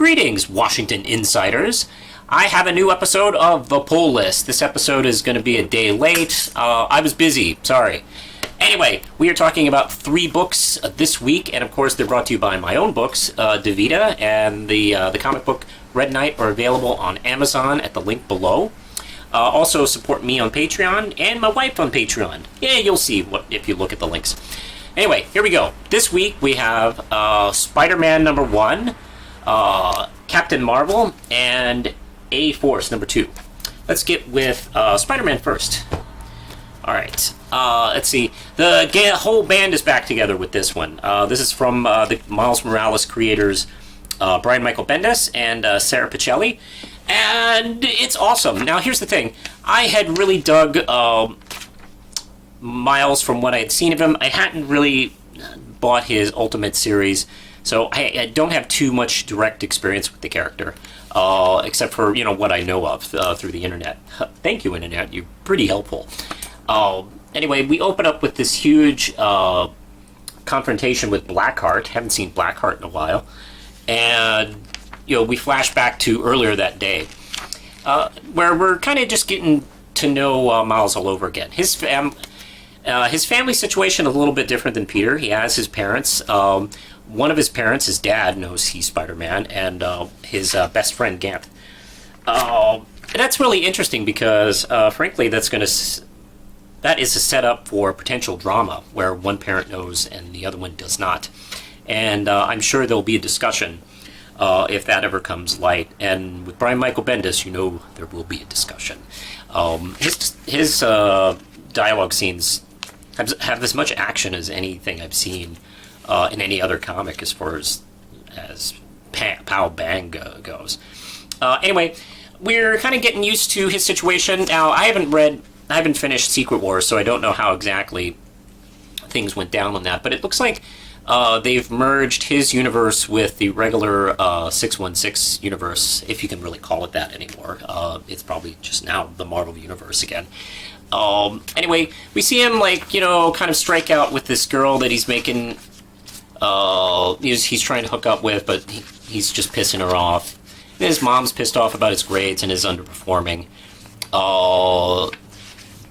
Greetings, Washington Insiders. I have a new episode of The Pull List. This episode is going to be a day late. I was busy, sorry. Anyway, we are talking about 3 books this week, and of course they're brought to you by my own books, Davida, and the comic book Red Knight are available on Amazon at the link below. Also support me on Patreon and my wife on Patreon. Yeah, you'll see if you look at the links. Anyway, here we go. This week we have Spider-Man number 1, Captain Marvel, and A-Force number 2. Let's get with Spider-Man first. Alright, let's see. The whole band is back together with this one. This is from the Miles Morales creators, Brian Michael Bendis and Sarah Pichelli. And it's awesome. Now, here's the thing. I had really dug Miles from what I had seen of him. I hadn't really bought his Ultimate series, so I don't have too much direct experience with the character, except for, what I know of through the internet. Thank you, internet. You're pretty helpful. Anyway, we open up with this huge confrontation with Blackheart. Haven't seen Blackheart in a while. And, we flash back to earlier that day, where we're kind of just getting to know Miles all over again. His family situation is a little bit different than Peter. He has his parents. One of his parents, his dad, knows he's Spider-Man, and his best friend, Gant. That's really interesting because, frankly, that is a setup for potential drama where one parent knows and the other one does not. And I'm sure there'll be a discussion if that ever comes light. And with Brian Michael Bendis, there will be a discussion. His dialogue scenes have as much action as anything I've seen in any other comic as far as pow bang goes. Anyway, we're kind of getting used to his situation. Now, I haven't finished Secret Wars, so I don't know how exactly things went down on that, but it looks like they've merged his universe with the regular 616 universe, if you can really call it that anymore. It's probably just now the Marvel universe again. Anyway, we see him, kind of strike out with this girl that he's making, he's trying to hook up with, but he's just pissing her off. And his mom's pissed off about his grades and his underperforming.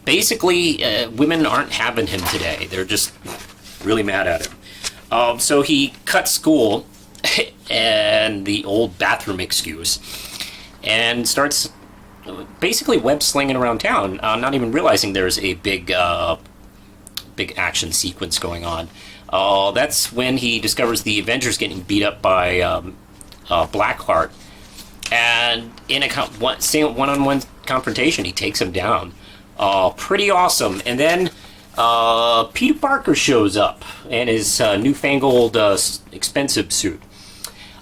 Basically, women aren't having him today. They're just really mad at him. So he cuts school and the old bathroom excuse and starts basically web slinging around town, not even realizing there's a big action sequence going on. That's when he discovers the Avengers getting beat up by Blackheart, and in a one-on-one confrontation, he takes him down. Pretty awesome. And then Peter Parker shows up in his newfangled expensive suit.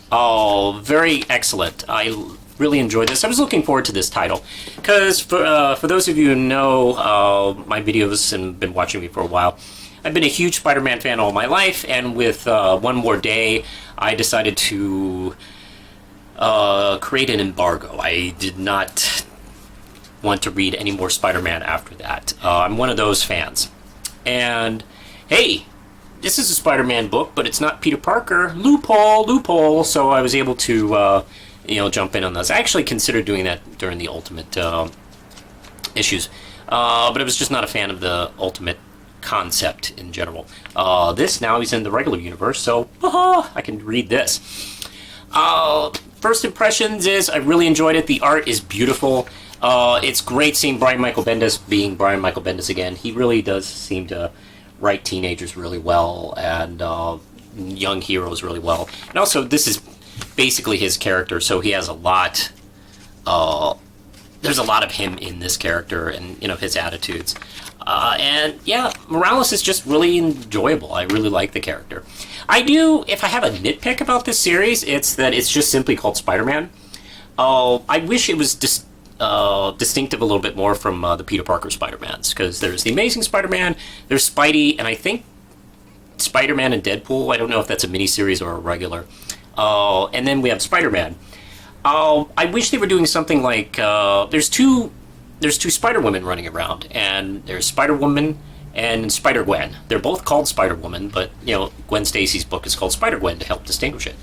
Very excellent. I really enjoyed this. I was looking forward to this title because for those of you who know my videos and been watching me for a while, I've been a huge Spider-Man fan all my life, and with One More Day, I decided to create an embargo. I did not want to read any more Spider-Man after that. I'm one of those fans. And, hey, this is a Spider-Man book, but it's not Peter Parker. Loophole. So I was able to, jump in on this. I actually considered doing that during the Ultimate issues, but I was just not a fan of the Ultimate concept in general. Now he's in the regular universe, so I can read this. First impressions is I really enjoyed it. The art is beautiful. It's great seeing Brian Michael Bendis being Brian Michael Bendis again. He really does seem to write teenagers really well and young heroes really well. And also, this is basically his character, so he has a lot. There's a lot of him in this character and his attitudes. And yeah, Morales is just really enjoyable. I really like the character. If I have a nitpick about this series, it's that it's just simply called Spider-Man. I wish it was distinctive a little bit more from the Peter Parker Spider-Mans, because there's the Amazing Spider-Man, there's Spidey, and I think Spider-Man and Deadpool. I don't know if that's a miniseries or a regular. And then we have Spider-Man. I wish they were doing something like there's two Spider-Women running around, and there's Spider-Woman and Spider-Gwen. They're both called Spider-Woman, but Gwen Stacy's book is called Spider-Gwen to help distinguish it.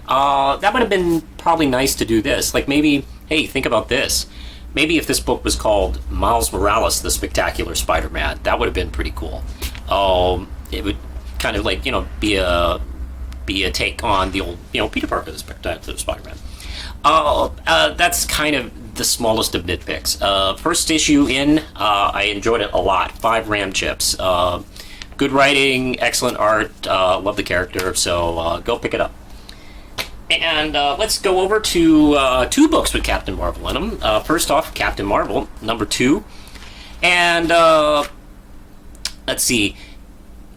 That would have been probably nice to do this. Like maybe, hey, think about this. Maybe if this book was called Miles Morales, the Spectacular Spider-Man, that would have been pretty cool. It would kind of like, be a take on the old, Peter Parker, the Spectacular Spider-Man. That's kind of the smallest of nitpicks. First issue in, I enjoyed it a lot. 5 RAM chips. Good writing, excellent art, love the character, so go pick it up. And let's go over to 2 books with Captain Marvel in them. First off, Captain Marvel, number 2. And let's see.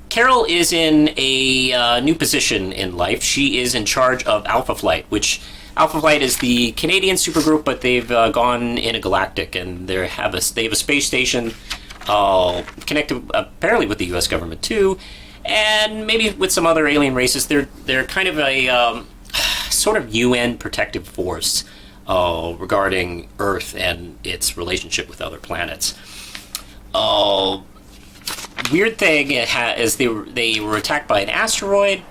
Carol is in a new position in life. She is in charge of Alpha Flight, which Alpha Flight is the Canadian supergroup, but they've gone intergalactic, and they have a space station connected apparently with the U.S. government too, and maybe with some other alien races. They're kind of a sort of UN protective force regarding Earth and its relationship with other planets. Weird thing is they were attacked by an asteroid,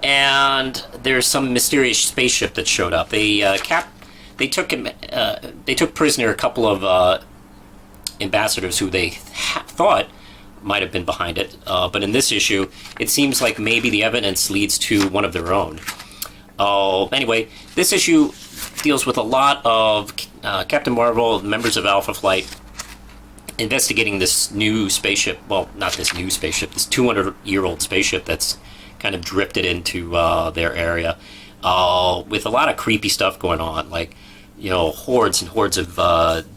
and there's some mysterious spaceship that showed up. They took prisoner a couple of ambassadors who they thought might have been behind it, but in this issue, it seems like maybe the evidence leads to one of their own. Anyway, this issue deals with a lot of Captain Marvel, members of Alpha Flight, investigating this new spaceship. Well, not this new spaceship, this 200-year-old spaceship that's kind of drifted into their area, with a lot of creepy stuff going on, like, hordes and hordes of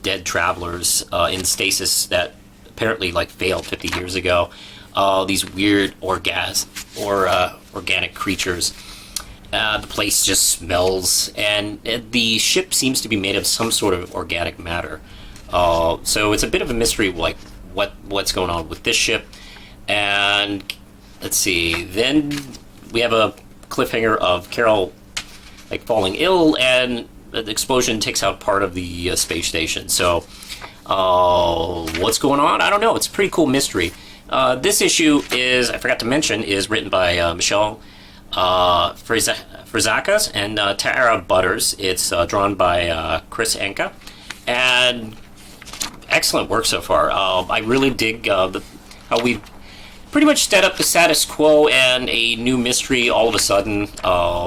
dead travelers in stasis that apparently failed 50 years ago. These weird organic creatures. The place just smells, and the ship seems to be made of some sort of organic matter. So it's a bit of a mystery, like what's going on with this ship. And let's see. Then we have a cliffhanger of Carol falling ill, and the explosion takes out part of the space station. So what's going on? I don't know. It's a pretty cool mystery. This issue I forgot to mention, is written by Michelle Frazakas and Tara Butters. It's drawn by Chris Enka, and excellent work so far. I really dig how we pretty much set up the status quo and a new mystery all of a sudden.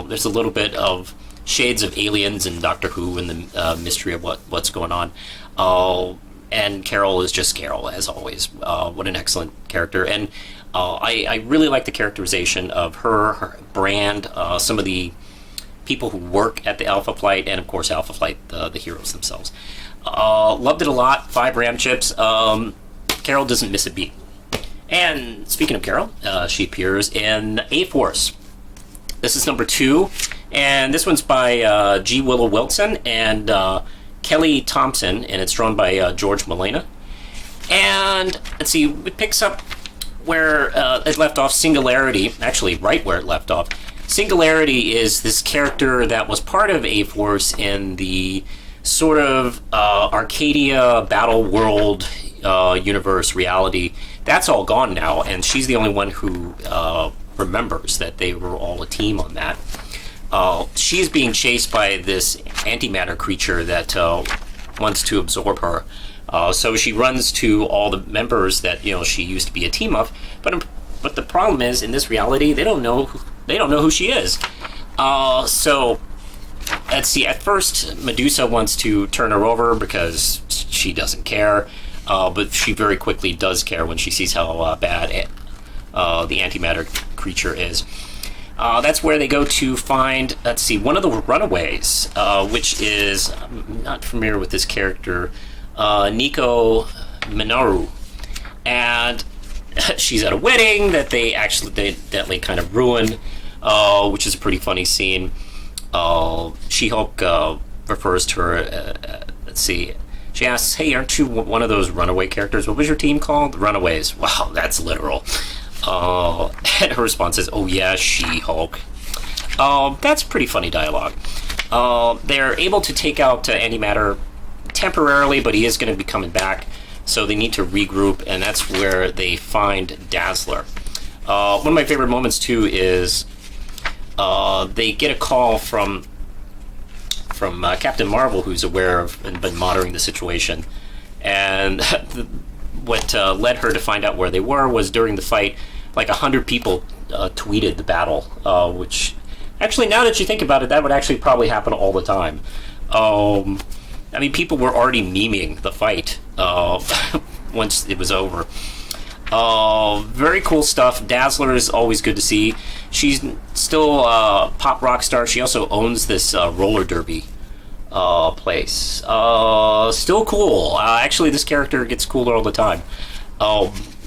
There's a little bit of shades of Aliens and Doctor Who and the mystery of what's going on. And Carol is just Carol, as always. What an excellent character. And I really like the characterization of her brand, some of the people who work at the Alpha Flight, and of course Alpha Flight, the heroes themselves. Loved it a lot. 5 RAM chips. Carol doesn't miss a beat. And speaking of Carol, she appears in A-Force. This is number 2, and this one's by G. Willow Wilson and Kelly Thompson, and it's drawn by George Molina. And let's see, it picks up where it left off. Singularity, actually right where it left off. Singularity is this character that was part of A-Force in the sort of Arcadia Battle World universe reality. That's all gone now, and she's the only one who remembers that they were all a team on that. She's being chased by this antimatter creature that wants to absorb her. So she runs to all the members that she used to be a team of, but the problem is, in this reality, they don't know who she is. So let's see. At first, Medusa wants to turn her over because she doesn't care, but she very quickly does care when she sees how bad the antimatter creature is. That's where they go to find, let's see, one of the runaways, which is, I'm not familiar with this character, Nico Minoru. And she's at a wedding that they accidentally kind of ruin, which is a pretty funny scene. She-Hulk refers to her, let's see, she asks, hey, aren't you one of those runaway characters? What was your team called? The Runaways. Wow, that's literal. And her response is, oh yeah, She-Hulk. That's pretty funny dialogue. They're able to take out antimatter temporarily, but he is going to be coming back, so they need to regroup, and that's where they find Dazzler. One of my favorite moments too is they get a call from Captain Marvel, who's aware of and been monitoring the situation. And what led her to find out where they were was during the fight, like 100 people tweeted the battle, which actually, now that you think about it, that would actually probably happen all the time. I mean, people were already memeing the fight once it was over. Very cool stuff. Dazzler is always good to see. She's still a pop rock star. She also owns this roller derby place. Still cool. Actually, this character gets cooler all the time.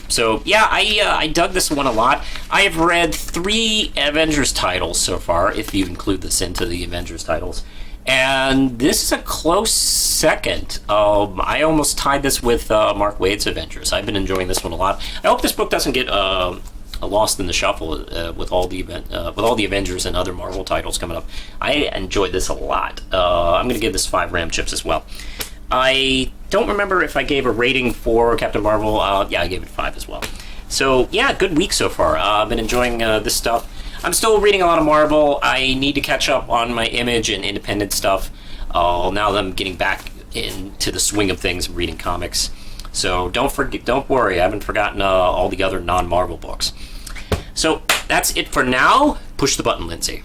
So yeah, I dug this one a lot. I have read 3 Avengers titles so far, if you include this into the Avengers titles. And this is a close second. I almost tied this with Mark Waid's Avengers. I've been enjoying this one a lot. I hope this book doesn't get lost in the shuffle with all the Avengers and other Marvel titles coming up. I enjoyed this a lot. I'm going to give this 5 Ram Chips as well. I don't remember if I gave a rating for Captain Marvel. Yeah, I gave it 5 as well. So yeah, good week so far. I've been enjoying this stuff. I'm still reading a lot of Marvel. I need to catch up on my Image and independent stuff. Now that I'm getting back into the swing of things, reading comics. So don't worry, I haven't forgotten all the other non-Marvel books. So that's it for now. Push the button, Lindsay.